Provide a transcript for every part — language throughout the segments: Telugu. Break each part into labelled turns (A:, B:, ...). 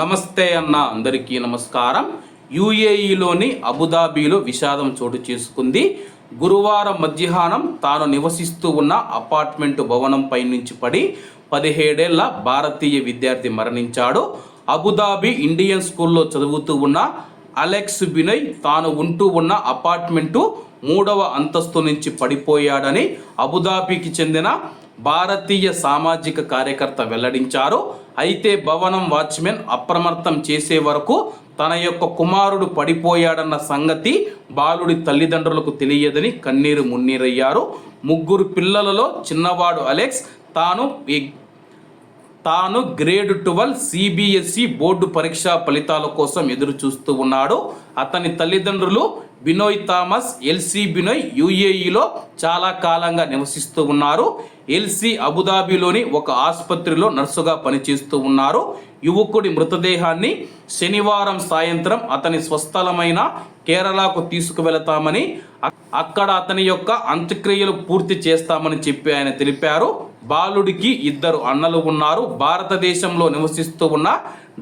A: నమస్తే అన్న అందరికీ నమస్కారం. యుఏఈలోని అబుదాబిలో విషాదం చోటు చేసుకుంది. గురువారం మధ్యాహ్నం తాను నివసిస్తూ ఉన్న అపార్ట్మెంటు భవనంపై నుంచి పడి 17 ఏళ్ల భారతీయ విద్యార్థి మరణించాడు. అబుదాబి ఇండియన్ స్కూల్లో చదువుతూ ఉన్న అలెక్స్ బినోయ్ తాను ఉంటూ ఉన్న అపార్ట్మెంటు 3వ అంతస్తు నుంచి పడిపోయాడని అబుదాబికి చెందిన భారతీయ సామాజిక కార్యకర్త వెల్లడించారు. అయితే భవనం వాచ్మెన్ అప్రమత్తం చేసే వరకు తన యొక్క కుమారుడు పడిపోయాడన్న సంగతి బాలుడి తల్లిదండ్రులకు తెలియదని కన్నీరు మున్నీరయ్యారు. 3 పిల్లలలో చిన్నవాడు అలెక్స్ తాను గ్రేడ్ 12 సిబిఎస్ఈ బోర్డు పరీక్షా ఫలితాల కోసం ఎదురు చూస్తూ ఉన్నాడు. అతని తల్లిదండ్రులు బినోయ్ థామస్, ఎల్సీ బినోయ్ యుఏఈలో చాలా కాలంగా నివసిస్తూ ఉన్నారు. ఎల్సీ అబుదాబిలోని ఒక ఆసుపత్రిలో నర్సుగా పనిచేస్తూ ఉన్నారు. యువకుడి మృతదేహాన్ని శనివారం సాయంత్రం అతని స్వస్థలమైన కేరళకు తీసుకువెళతామని, అక్కడ అతని యొక్క అంత్యక్రియలు పూర్తి చేస్తామని చెప్పి ఆయన తెలిపారు. బాలుడికి 2 అన్నలు ఉన్నారు. భారతదేశంలో నివసిస్తూ ఉన్న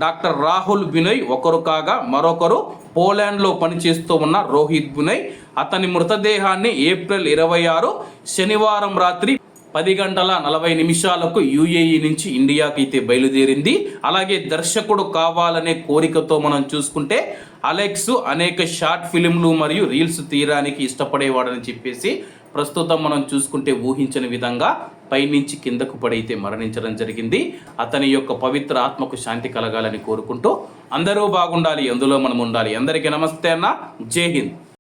A: డాక్టర్ రాహుల్ బినోయ్ ఒకరు కాగా మరొకరు పోలాండ్లో పనిచేస్తూ ఉన్న రోహిత్ బినోయ్. అతని మృతదేహాన్ని ఏప్రిల్ 26 శనివారం రాత్రి 10:40 యుఏఈ నుంచి ఇండియాకి అయితే బయలుదేరింది. అలాగే దర్శకుడు కావాలనే కోరికతో మనం చూసుకుంటే అలెక్స్ అనేక షార్ట్ ఫిలింలు మరియు రీల్స్ తీయడానికి ఇష్టపడేవాడని చెప్పేసి ప్రస్తుతం మనం చూసుకుంటే ఊహించని విధంగా పైనుంచి కిందకు పడైతే మరణించడం జరిగింది. అతని యొక్క పవిత్ర ఆత్మకు శాంతి కలగాలని కోరుకుంటూ అందరూ బాగుండాలి, అందులో మనం ఉండాలి. అందరికీ నమస్తే అన్న, జై హింద్.